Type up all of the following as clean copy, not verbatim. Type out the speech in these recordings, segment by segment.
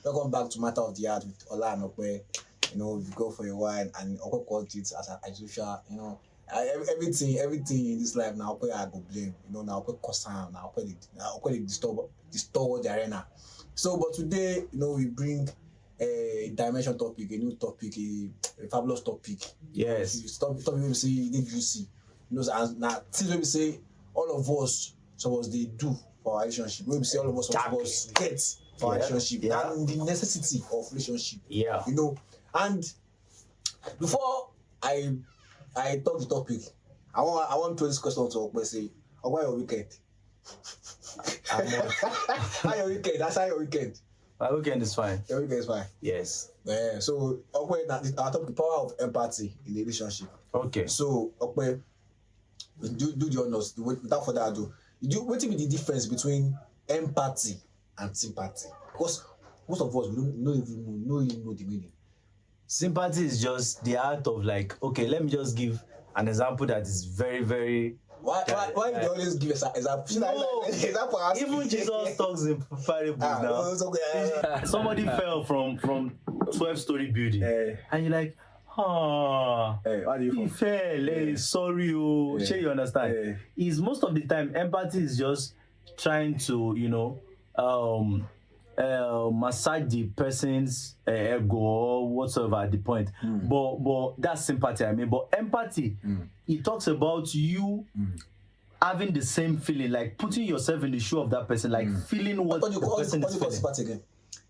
Welcome back to Matter of the Heart with Ola and Ope. We go for a while and Ope called it as usual. Everything in this life now Ope I go blame. Now Ope cause harm. Now Ope they disturb the arena. So, but today, we bring a dimension topic, a new topic, a fabulous topic. Yes. Topic we say they juicy. And now things we say all of us supposed they do for our relationship. We say all of us supposed get for our relationship and the necessity of relationship. Yeah. And before I talk the topic, I want to throw this question to Okwe say, how your weekend? How your weekend? That's how your weekend. My weekend is fine. Your weekend is fine. Yes. So Okwe, our topic, the power of empathy in the relationship. Okay. So Okwe, do the honors. Without further ado, what will be the difference between empathy and sympathy? Because most of us we don't even know the meaning. Sympathy is just the art of okay, let me just give an example that is very, very. Why do they always give example? No, even Jesus talks in parables now. Somebody fell from 12-story building, and you're like, he fell. Sorry, sure you understand. Is most of the time empathy is just trying to massage the person's ego or whatsoever at the point. But that's sympathy, but empathy, it talks about you having the same feeling, like putting yourself in the shoe of that person, like feeling what the person is feeling. Sympathy again?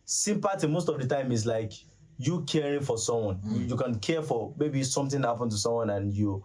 Sympathy most of the time is like you caring for someone. You can care for, maybe something happened to someone and you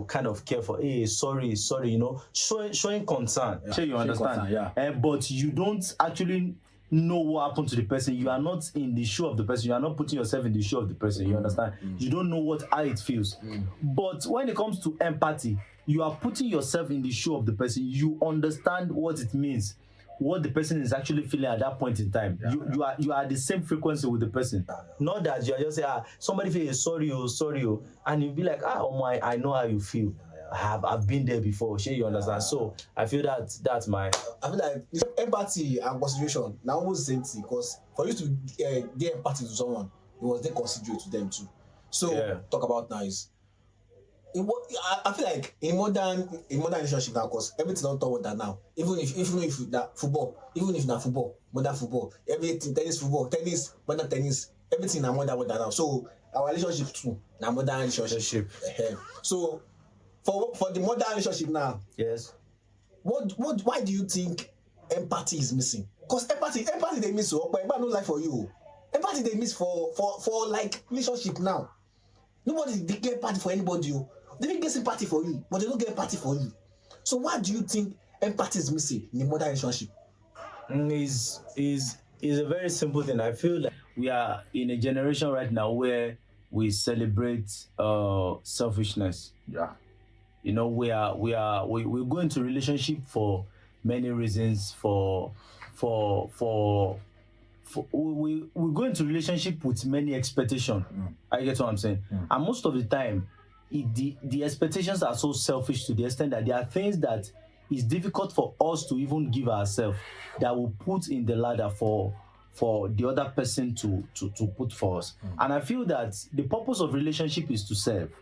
kind of care for, sorry, showing concern. Sure, you understand? Concern, but you don't actually know what happened to the person. You are not in the shoe of the person. You are not putting yourself in the shoe of the person. You understand? You don't know how it feels. But when it comes to empathy, you are putting yourself in the shoe of the person. You understand what it means, what the person is actually feeling at that point in time. You are at the same frequency with the person. Not that you are just saying, somebody feels sorry, and you'll be like, I know how you feel. I've been there before. Sure, you understand? So I feel that's my. I feel like empathy and consideration now almost the same thing, because for you to get empathy to someone, you must then considerate to them too. So talk about now is. I feel like in modern relationship now, because everything don't talk about that now. Even if that football, modern football, everything tennis, modern tennis, everything now modern now. So our relationship too, now modern relationship. So for the modern relationship now, yes. Why do you think empathy is missing? Because empathy they miss, but empathy no life for you. Empathy they miss for like relationship now. Nobody they get empathy for anybody. They don't get sympathy for you, but they don't get empathy for you. So why do you think empathy is missing in the modern relationship? Is a very simple thing. I feel like we are in a generation right now where we celebrate selfishness. Yeah. We go into relationship for many reasons. We go into relationship with many expectations. I get what I'm saying. And most of the time, the expectations are so selfish to the extent that there are things that is difficult for us to even give ourselves that we put in the ladder for the other person to put for us. And I feel that the purpose of relationship is to serve.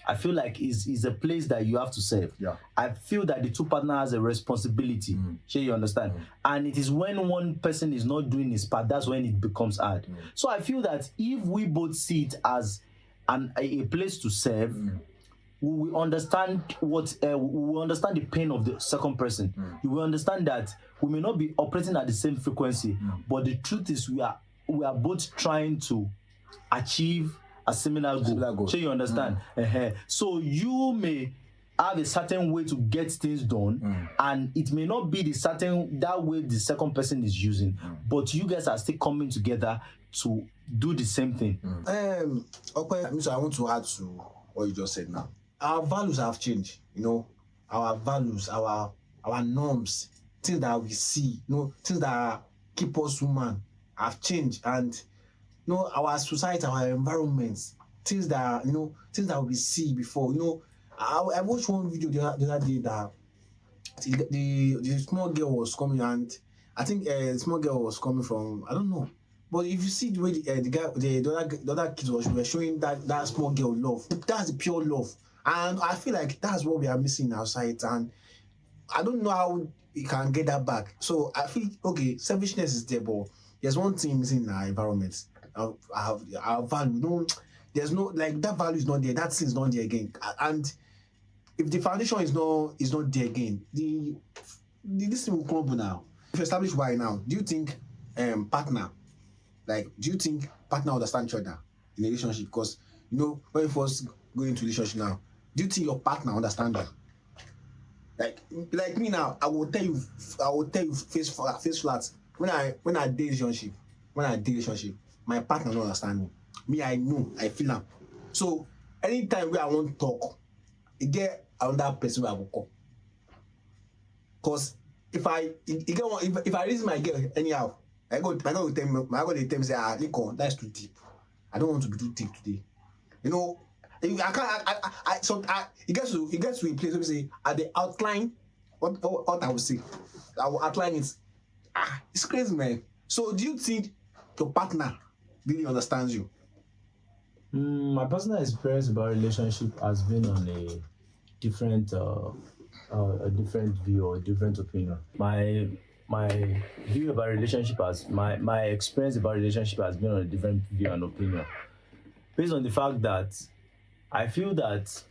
I feel like is a place that you have to serve. Yeah. I feel that the two partners has a responsibility. Sure, you understand? And it is when one person is not doing his part, that's when it becomes hard. So I feel that if we both see it as a place to serve, we will understand we will understand the pain of the second person. You will understand that we may not be operating at the same frequency, but the truth is we are both trying to achieve a similar goal. So you understand? So you may have a certain way to get things done, and it may not be that way the second person is using, but you guys are still coming together to do the same thing. Okay, so I want to add to what you just said now. Our values have changed. Our values, our norms, things that we see, things that keep us human have changed, and our society, our environments, things that we see before. I watched one video the other day that the small girl was coming, and I think the small girl was coming from, I don't know. But if you see the way the guy, the other kids were showing that small girl love, that's the pure love. And I feel like that's what we are missing outside. And I don't know how we can get that back. So I feel, okay, selfishness is there, but there's one thing missing in our environment. Our value. No, there's no, like, that value is not there. That thing is not there again. And if the foundation is not there again, this thing will crumble now. If you establish why now, do you think partner understand each other in a relationship? Because when you first go into relationship now, do you think your partner understand you? Like me now, I will tell you face flat. When I date relationship, my partner don't understand me. Me, I know, I feel am. So anytime where I want talk, it get another person where I will call. Cause if I raise my girl anyhow, my girl will tell me say, Lincoln, that's too deep. I don't want to be too deep today. I can't. It gets to a place where we say at the outline what I will say. I will outline it. It's crazy, man. So do you think your partner really understands you? My personal experience about relationship has been on a different view or different opinion. My view about relationship my experience about relationship has been on a different view and opinion, based on the fact that I feel that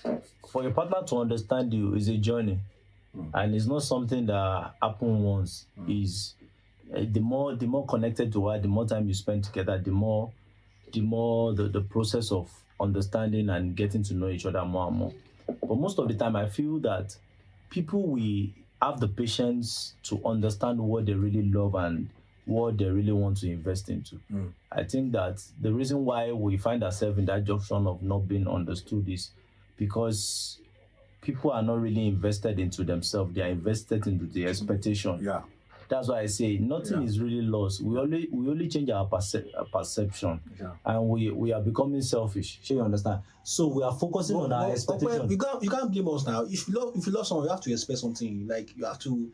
for your partner to understand you is a journey, and it's not something that happens once. Is the more connected to her, the more time you spend together, the more the process of understanding and getting to know each other more and more. But most of the time, I feel that people will have the patience to understand what they really love and what they really want to invest into. I think that the reason why we find ourselves in that junction of not being understood is because people are not really invested into themselves. They are invested into the expectation. Yeah. That's why I say nothing is really lost. We only change our perception, and we are becoming selfish. Sure, you understand? So we are focusing on our expectation. You can't blame us now. If you love someone, you have to expect something. Like you have to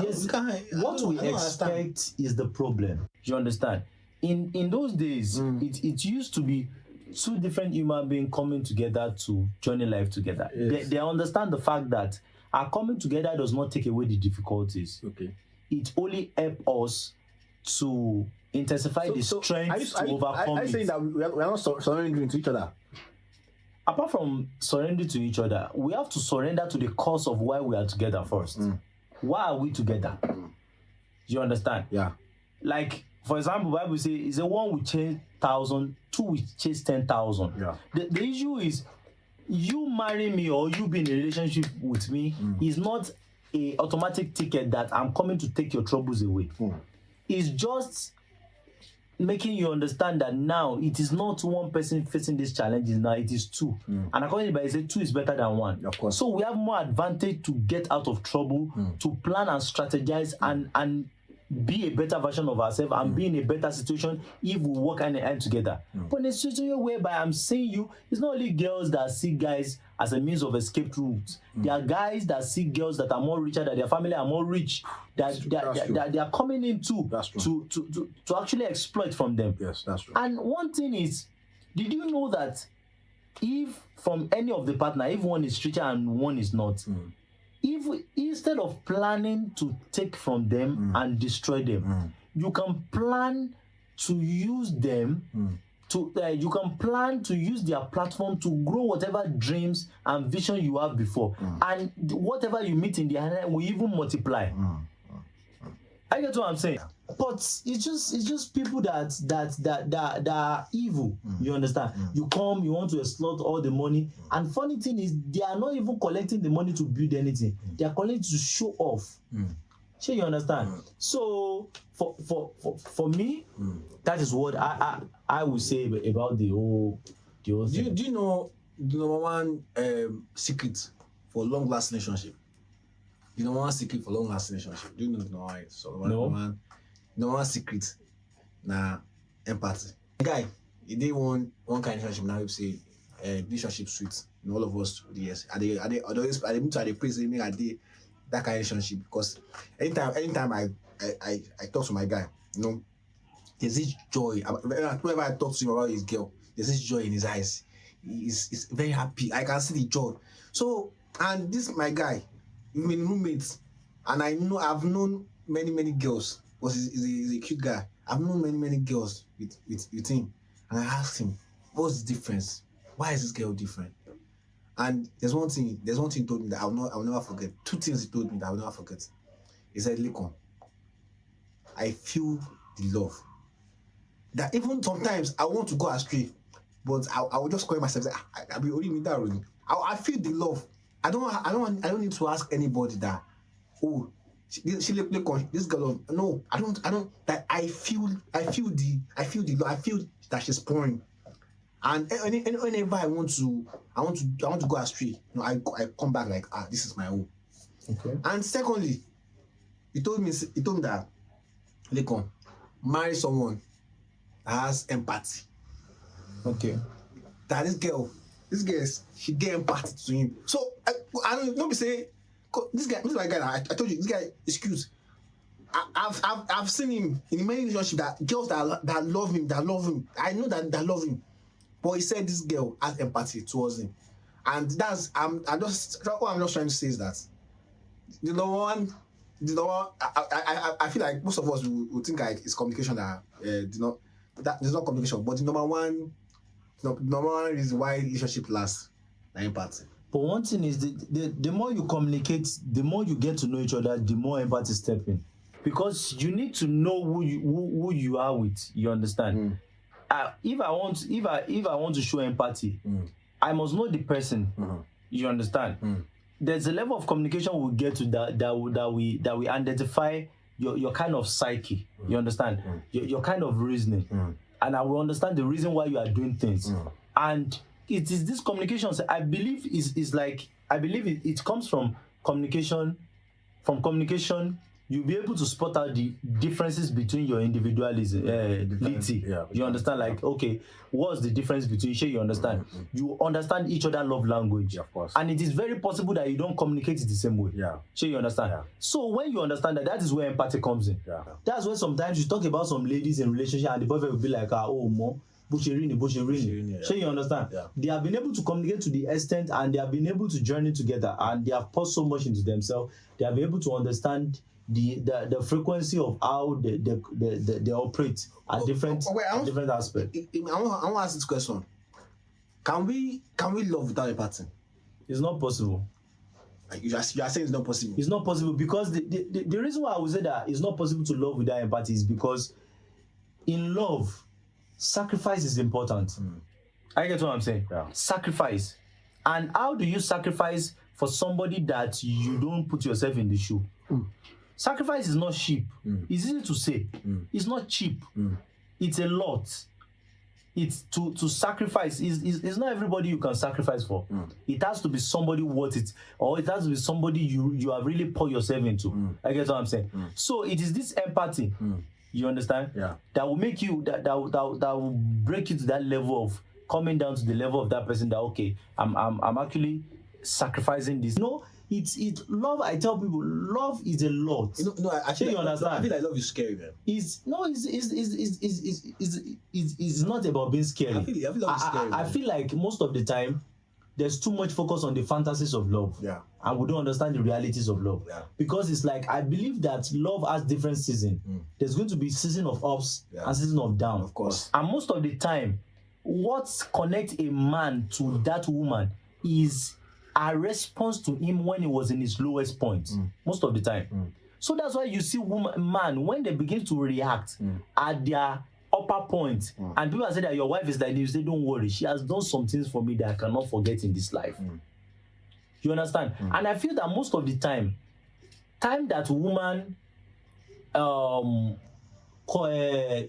Yes, what we expect is the problem. You understand? In those days, it used to be two different human beings coming together to journey life together. Yes. They understand the fact that our coming together does not take away the difficulties. Okay. It only helps us to intensify the strength to overcome it. Are you saying that we are not surrendering to each other? Apart from surrendering to each other, we have to surrender to the cause of why we are together first. Why are we together? You understand? Yeah. Like, for example, Bible says, is a one will chase 1,000, two will chase 10,000. Yeah. The issue is, you marry me or you be in a relationship with me is not a automatic ticket that I'm coming to take your troubles away. It's just making you understand that now it is not one person facing these challenges, now it is two. And according to the Bible, two is better than one. Of course. So we have more advantage to get out of trouble, to plan and strategize and be a better version of ourselves and be in a better situation if we work hand in hand together. But in a situation whereby I'm saying you, it's not only girls that see guys as a means of escape routes. There are guys that see girls that are more richer, that their family are more rich, that they are coming in to actually exploit from them. Yes, that's true. And one thing is, did you know that if from any of the partner, if one is richer and one is not, if instead of planning to take from them and destroy them, you can plan to use them you can plan to use their platform to grow whatever dreams and vision you have before, and whatever you meet in the end will even multiply. I get what I'm saying. But it's just people that are evil. You understand? You come, you want to explore all the money, and funny thing is they are not even collecting the money to build anything. They are collecting to show off. Sure, you understand? So for me, that is what I would say about the whole thing. Do you know the number one secret for long-lasting relationship? The number one secret for long-lasting relationship. Do you know the number one? So number one secret na empathy. Guy, he did one kind of relationship now. You say relationship sweet. In all of us, yes. Are they praise me? I did that kind of relationship, because anytime I talk to my guy, you know, there's this joy. Whenever I talk to him about his girl, there's this joy in his eyes. He's very happy. I can see the joy. So, and this my guy, we've been roommates, and I've known many girls, because he's a cute guy. I've known many girls with him, and I asked him, what's the difference? Why is this girl different? And there's one thing he told me that I'll never forget. Two things he told me that I'll never forget. He said, Lekon, I feel the love. That even sometimes I want to go astray, but I will just call myself. I be only me that really. I feel the love. I don't need to ask anybody that. Oh, she look on this girl. No, I don't. That I feel the love. I feel that she's pouring. And whenever I want to go astray, I come back like, this is my home. Okay. And secondly, he told me that, Lekon, marry someone that has empathy. Okay. That this girl, she get empathy to him. So I don't be say, this my guy. I told you, this guy is cute. I've seen him in many relationships that girls that love him. I know that love him. But he said this girl has empathy towards him, and that's what I'm just trying to say is that the number one, I feel like most of us will think like it's communication that there's not communication, but the number one reason why relationship lasts, is empathy. But one thing is the more you communicate, the more you get to know each other, the more empathy step in, because you need to know who you are with. You understand? If I want to show empathy, I must know the person. You understand? There's a level of communication we'll get to that we identify your kind of psyche. You understand? Your kind of reasoning, and I will understand the reason why you are doing things. And it is this communication. I believe it comes from communication. From communication, you'll be able to spot out the differences between your individualism. You understand? Like, okay, what's the difference between each? You understand? You understand each other love language. Yeah, of course. And it is very possible that you don't communicate it the same way. Yeah. You understand? Yeah. So when you understand that is where empathy comes in. Yeah. That's where sometimes you talk about some ladies in relationship and the boyfriend will be like, oh, mo. Yeah. You understand? Yeah. They have been able to communicate to the extent, and they have been able to journey together, and they have poured so much into themselves. They have been able to understand the frequency of how they operate at different aspects. I want to ask this question: Can we love without empathy? It's not possible. Like you are saying it's not possible. It's not possible because the reason why I would say that it's not possible to love without empathy is because in love, sacrifice is important. I get what I'm saying. Yeah. Sacrifice. And how do you sacrifice for somebody that you don't put yourself in the shoe? Sacrifice is not cheap. It's easy to say. It's not cheap. It's a lot. It's to sacrifice. It's not everybody you can sacrifice for. It has to be somebody worth it, or it has to be somebody you have really poured yourself into. I get what I'm saying. So it is this empathy. You understand? Yeah. That will make you that will break you to that level of coming down to the level of that person that okay, I'm actually sacrificing this. No, it's love. I tell people, love is a lot. I feel you understand? I feel like love is scary, man. It's not about being scary. I feel love is scary. I feel like most of the time there's too much focus on the fantasies of love. Yeah. And we don't understand the realities of love. Yeah. Because it's like I believe that love has different seasons. There's going to be season of ups and season of down. Of course. And most of the time, what connects a man to that woman is a response to him when he was in his lowest point. Most of the time. So that's why you see man when they begin to react at their upper point, and people say that your wife is like this, you say don't worry, she has done some things for me that I cannot forget in this life. You understand? And I feel that most of the time that woman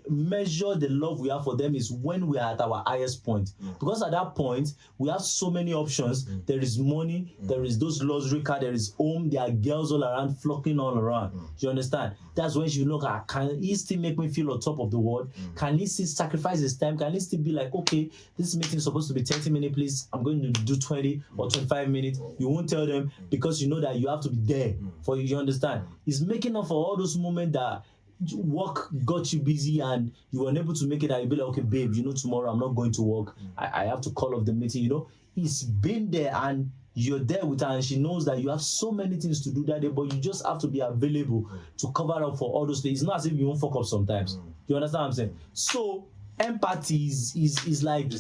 measure the love we have for them is when we are at our highest point. Because at that point, we have so many options. There is money, there is those luxury car, there is home, there are girls all around, flocking all around. You understand? That's when you look at, can he still make me feel on top of the world? Can he still sacrifice his time? Can he still be like, okay, this meeting is supposed to be 30 minutes, please, I'm going to do 20 or 25 minutes. You won't tell them because you know that you have to be there for you understand? It's making up for all those moments that work got you busy and you were unable to make it, and you'll be like, okay, babe, you know, tomorrow I'm not going to work. I have to call off the meeting, you know. He's been there and you're there with her, and she knows that you have so many things to do that day, but you just have to be available to cover up for all those things. It's not as if you won't fuck up sometimes. You understand what I'm saying? So empathy is like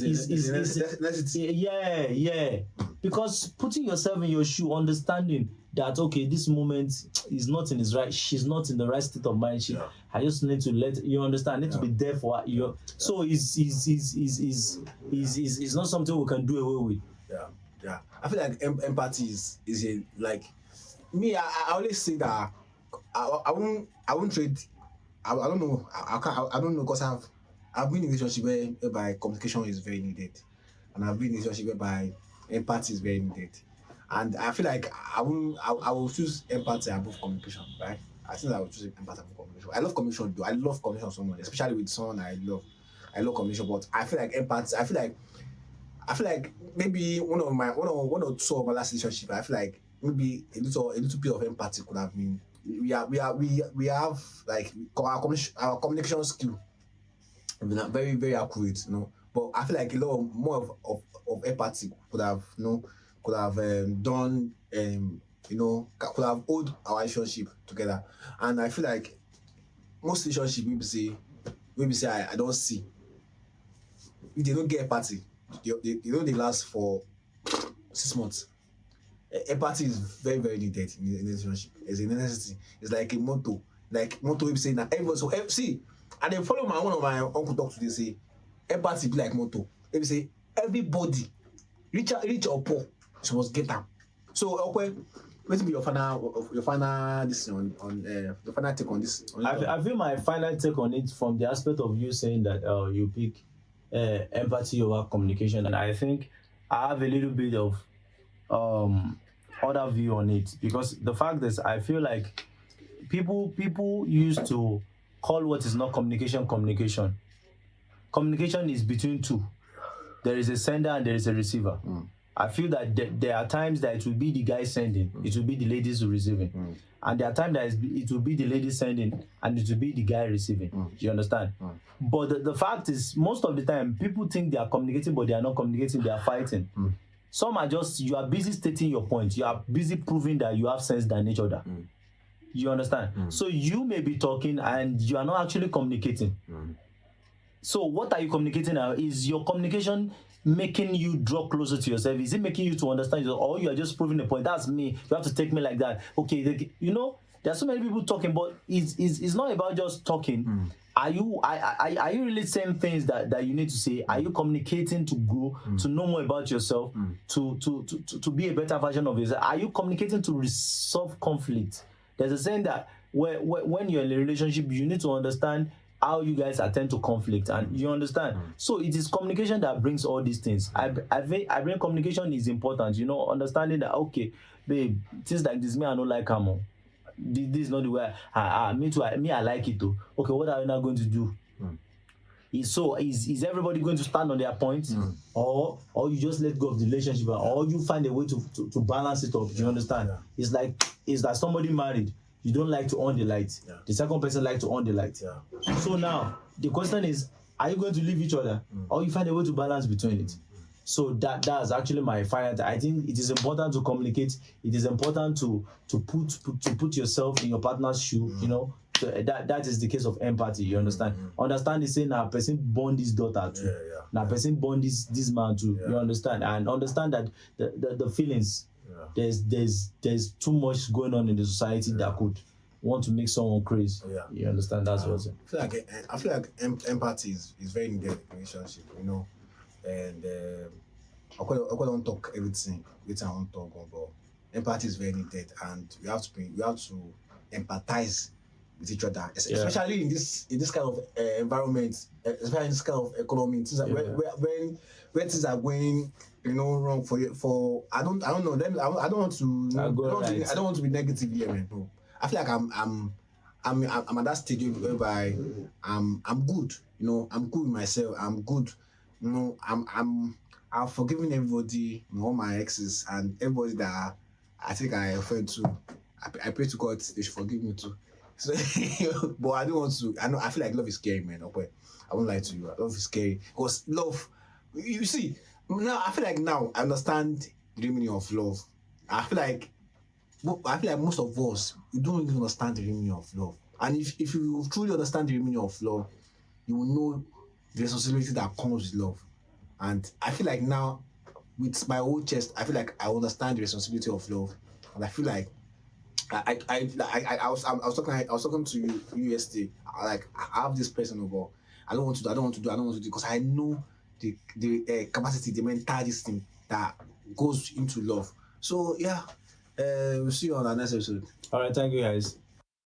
yeah. Because putting yourself in your shoe, understanding that okay, this moment is not in his right, she's not in the right state of mind. I just need to let you understand. I need to be there for her. So it's not something we can do away with. Yeah. I feel like empathy is a, like me. I always say that I won't trade. I don't know. I don't know because I've been in a relationship whereby communication is very needed, and I've been in a relationship whereby empathy is very needed. And I feel like I will choose empathy above communication, right? I think I will choose empathy above communication. I love communication though. I love communication with someone, especially with someone I love. I love communication, but I feel like empathy. I feel like maybe one or two of my last relationship. I feel like maybe a little bit of empathy could have been. We have like our communication skill been very very accurate, you know. But I feel like a lot more of empathy could have done could have hold our relationship together. And I feel like most relationship maybe say I don't see if they don't get empathy, they last for 6 months. Empathy is very very needed in a relationship. It's a necessity. It's like a motto. Like motto we say now everyone. So see, and then follow one of my uncle talk today say empathy be like motto. They say everybody, rich or poor, she must get them. So okay, what be your final this on the final take on this? I feel my final take on it from the aspect of you saying that you pick empathy over communication, and I think I have a little bit of other view on it, because the fact is I feel like people used to call what is not communication. Communication is between two. There is a sender and there is a receiver. I feel that there are times that it will be the guy sending, it will be the ladies receiving, and there are times that it will be the lady sending and it will be the guy receiving. You understand? But the fact is, most of the time people think they are communicating, but they are not communicating. They are fighting. Some are just, you are busy stating your point. You are busy proving that you have sense than each other. You understand? So you may be talking and you are not actually communicating. So what are you communicating now? Is your communication making you draw closer to yourself? Is it making you to understand yourself? Or you are just proving a point? That's me. You have to take me like that. Okay, you know, there are so many people talking, but it's not about just talking. Are you really saying things that you need to say? Are you communicating to grow, to know more about yourself, to be a better version of yourself? Are you communicating to resolve conflict? There's a saying that when you're in a relationship, you need to understand how you guys attend to conflict, and you understand. So it is communication that brings all these things. I bring communication is important. You know, understanding that okay, babe, things like this, me I don't like them. This is not the way I like it though. Okay, what are we now going to do? Is everybody going to stand on their points, or you just let go of the relationship, or you find a way to balance it up? You understand? It's like somebody married. You don't like to on the light. The second person likes to on the light. So now the question is, are you going to leave each other, or you find a way to balance between it? So that's actually my final. I think it is important to communicate. It is important to put yourself in your partner's shoe. You know, so that is the case of empathy. You understand? Understand is saying now person born this daughter too. Now person born this man too. You understand? And understand that the feelings. There's too much going on in the society that could want to make someone crazy. You understand? That's what I feel like empathy is very needed in a relationship, you know. And I don't talk everything I want to talk about. Empathy is very needed, and we have to empathize with each other, especially in this kind of environment, especially in this kind of economy, things that when things are going wrong for I don't know. I don't want to I don't want to be negative here, man. No. I feel like I'm at that stage whereby I'm good. I'm good with myself. I'm good. I've forgiven everybody, all my exes and everybody that I think I offend to. I pray to God they should forgive me too. So, but I don't want to. I feel like love is scary, man. Okay, I won't lie to you. Love is scary because love. You see, now I feel like now I understand the meaning of love. I feel like most of us we don't even understand the meaning of love. And if you truly understand the meaning of love, you will know the responsibility that comes with love. And I feel like now, with my whole chest, I feel like I understand the responsibility of love, and I feel like I was talking to you yesterday. I have this person over. I don't want to do because I know the capacity, the mental this thing that goes into love. So yeah, we'll see you on our next episode. All right, thank you guys.